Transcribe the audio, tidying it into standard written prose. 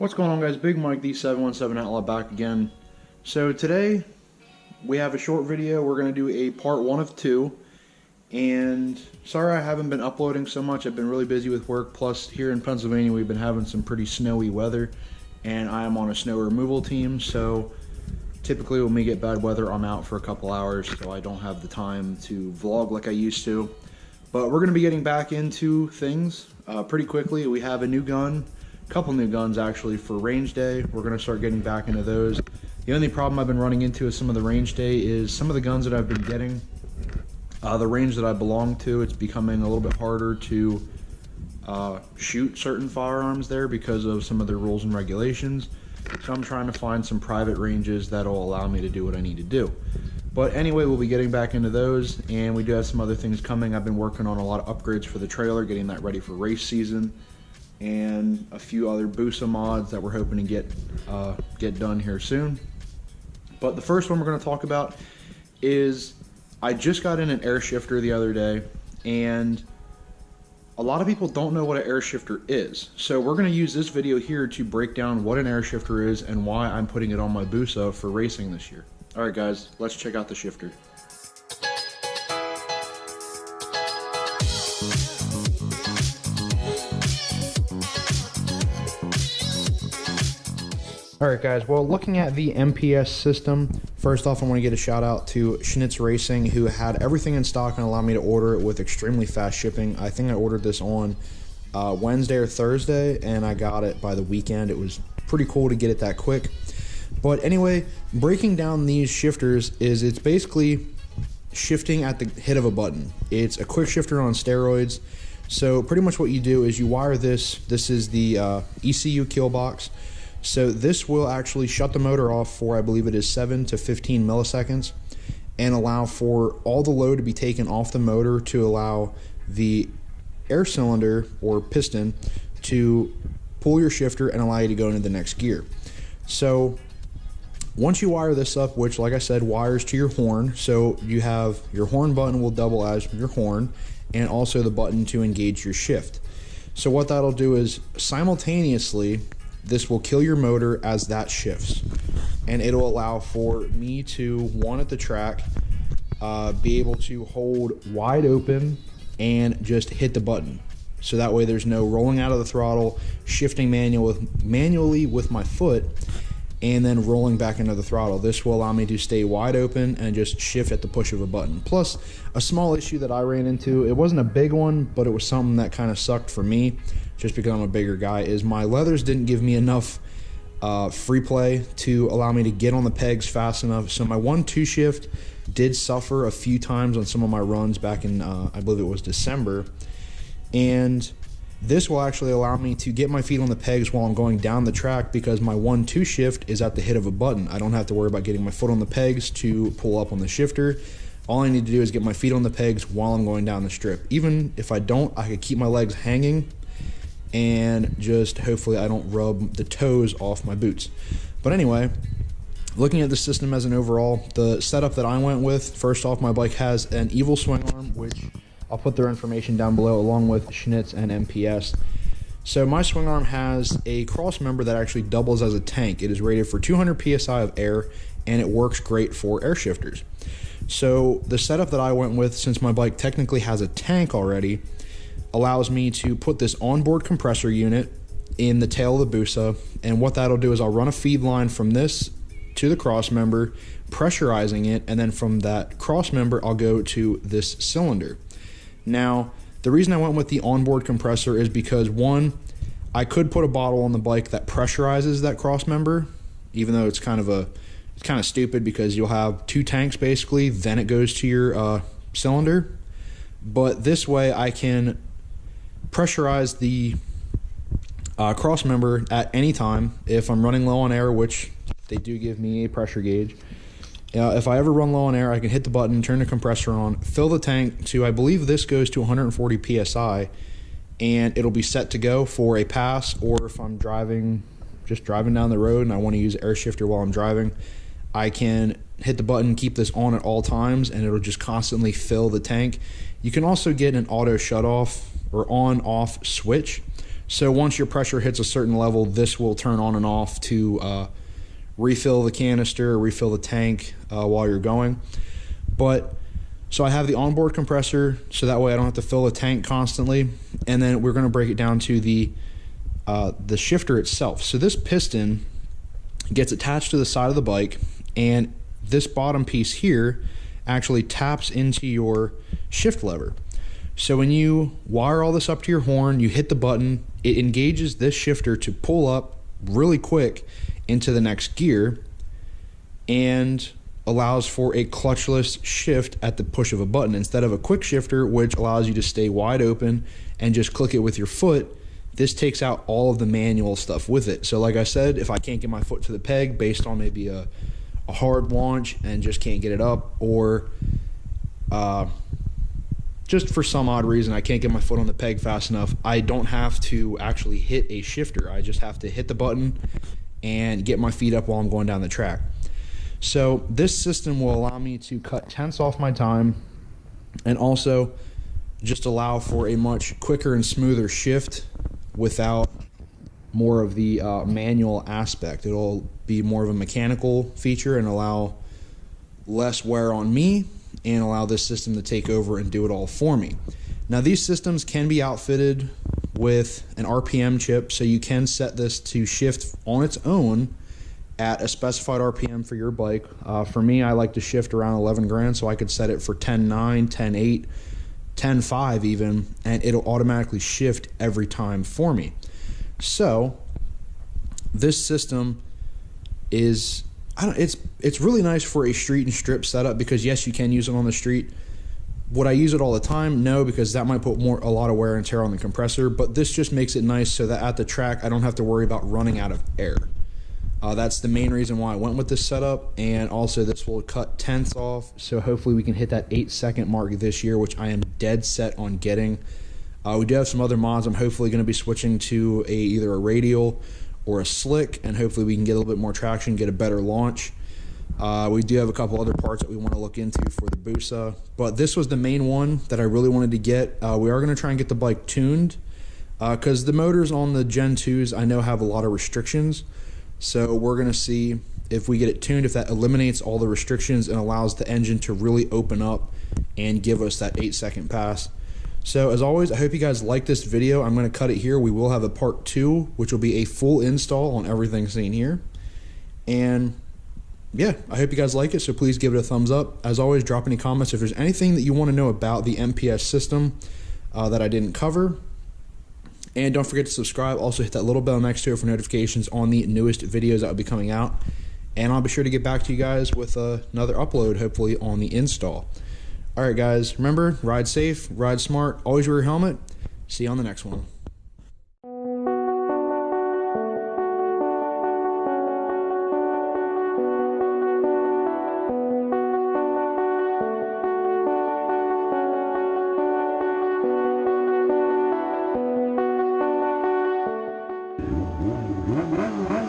What's going on, guys? Big Mike, the 717 Outlaw, back again. So today we have a short video. We're going to do a part 1 of 2. And sorry I haven't been uploading so much. I've been really busy with work. Plus here in Pennsylvania we've been having some pretty snowy weather. And I am on a snow removal team. So typically when we get bad weather I'm out for a couple hours. So I don't have the time to vlog like I used to. But we're going to be getting back into things pretty quickly. We have a new gun. Couple new guns actually for range day. We're going to start getting back into those. The only problem I've been running into with some of the range day is some of the guns that I've been getting, the range that I belong to, it's becoming a little bit harder to shoot certain firearms there because of some of their rules and regulations. So I'm trying to find some private ranges that'll allow me to do what I need to do. But anyway, we'll be getting back into those, and we do have some other things coming. I've been working on a lot of upgrades for the trailer, getting that ready for race season, and a few other Busa mods that we're hoping to get done here soon. But the first one we're going to talk about is I just got in an air shifter the other day, and a lot of people don't know what an air shifter is. So we're going to use this video here to break down what an air shifter is and why I'm putting it on my Busa for racing this year. Alright guys, let's check out the shifter. Alright guys, well, looking at the MPS system, first off I want to get a shout out to Schnitz Racing, who had everything in stock and allowed me to order it with extremely fast shipping. I think I ordered this on Wednesday or Thursday and I got it by the weekend. It was pretty cool to get it that quick. But anyway, breaking down these shifters is it's basically shifting at the hit of a button. It's a quick shifter on steroids. So pretty much what you do is you wire this. This is the ECU kill box. So this will actually shut the motor off for, I believe it is 7 to 15 milliseconds, and allow for all the load to be taken off the motor to allow the air cylinder or piston to pull your shifter and allow you to go into the next gear. So once you wire this up, which like I said wires to your horn, so you have your horn button will double as your horn and also the button to engage your shift. So what that'll do is simultaneously this will kill your motor as that shifts, and it'll allow for me to, one at the track, be able to hold wide open and just hit the button. So that way there's no rolling out of the throttle, shifting manually with my foot, and then rolling back into the throttle. This will allow me to stay wide open and just shift at the push of a button. Plus, a small issue that I ran into, it wasn't a big one, but it was something that kind of sucked for me, just because I'm a bigger guy, is my leathers didn't give me enough free play to allow me to get on the pegs fast enough. So my 1-2 shift did suffer a few times on some of my runs back in, I believe it was December. And this will actually allow me to get my feet on the pegs while I'm going down the track, because my 1-2 shift is at the hit of a button. I don't have to worry about getting my foot on the pegs to pull up on the shifter. All I need to do is get my feet on the pegs while I'm going down the strip. Even if I don't, I could keep my legs hanging and just hopefully I don't rub the toes off my boots. But anyway, looking at the system as an overall, the setup that I went with, first off, my bike has an Evil swing arm, which I'll put their information down below, along with Schnitz and MPS. So my swing arm has a cross member that actually doubles as a tank. It is rated for 200 psi of air, and it works great for air shifters. So the setup that I went with, since my bike technically has a tank already, allows me to put this onboard compressor unit in the tail of the Busa, and what that'll do is I'll run a feed line from this to the cross member, pressurizing it, and then from that cross member I'll go to this cylinder. Now, the reason I went with the onboard compressor is because, one, I could put a bottle on the bike that pressurizes that cross member, even though it's kind of stupid because you'll have 2 tanks basically, then it goes to your cylinder. But this way I can pressurize the cross member at any time if I'm running low on air, which they do give me a pressure gauge. If I ever run low on air, I can hit the button, turn the compressor on, fill the tank to, I believe this goes to 140 psi, and it'll be set to go for a pass. Or if I'm just driving down the road and I want to use air shifter while I'm driving, I can hit the button, keep this on at all times, and it'll just constantly fill the tank. You can also get an auto shut off or on off switch. So once your pressure hits a certain level, this will turn on and off to refill the canister, refill the tank while you're going. But so I have the onboard compressor, so that way I don't have to fill the tank constantly. And then we're going to break it down to the shifter itself. So this piston gets attached to the side of the bike, and this bottom piece here actually taps into your shift lever. So when you wire all this up to your horn, you hit the button, it engages this shifter to pull up really quick into the next gear and allows for a clutchless shift at the push of a button instead of a quick shifter, which allows you to stay wide open and just click it with your foot. This takes out all of the manual stuff with it. So like I said, if I can't get my foot to the peg based on maybe a hard launch and just can't get it up, or just for some odd reason I can't get my foot on the peg fast enough, I don't have to actually hit a shifter. I just have to hit the button and get my feet up while I'm going down the track. So this system will allow me to cut tenths off my time and also just allow for a much quicker and smoother shift without more of the manual aspect. It'll be more of a mechanical feature and allow less wear on me and allow this system to take over and do it all for me. Now these systems can be outfitted with an RPM chip, so you can set this to shift on its own at a specified RPM for your bike. For me, I like to shift around 11 grand, so I could set it for 10.9, 10.8, 10.5 even, and it'll automatically shift every time for me. So this system is, it's really nice for a street and strip setup, because yes, you can use it on the street. Would I use it all the time? No, because that might put a lot of wear and tear on the compressor, but this just makes it nice so that at the track I don't have to worry about running out of air. That's the main reason why I went with this setup, and also this will cut tenths off, so hopefully we can hit that 8-second mark this year, which I am dead set on getting. We do have some other mods. I'm hopefully going to be switching to either a radial or a slick, and hopefully we can get a little bit more traction, get a better launch. We do have a couple other parts that we want to look into for the Busa, but this was the main one that I really wanted to get. We are going to try and get the bike tuned, because the motors on the Gen 2s I know have a lot of restrictions, so we're going to see if we get it tuned, if that eliminates all the restrictions and allows the engine to really open up and give us that 8-second pass. So as always, I hope you guys like this video. I'm going to cut it here. We will have a part 2, which will be a full install on everything seen here. And yeah, I hope you guys like it, so please give it a thumbs up. As always, drop any comments if there's anything that you want to know about the MPS system that I didn't cover. And don't forget to subscribe. Also hit that little bell next to it for notifications on the newest videos that will be coming out. And I'll be sure to get back to you guys with another upload, hopefully, on the install. Alright guys, remember, ride safe, ride smart, always wear your helmet. See you on the next one. Wow.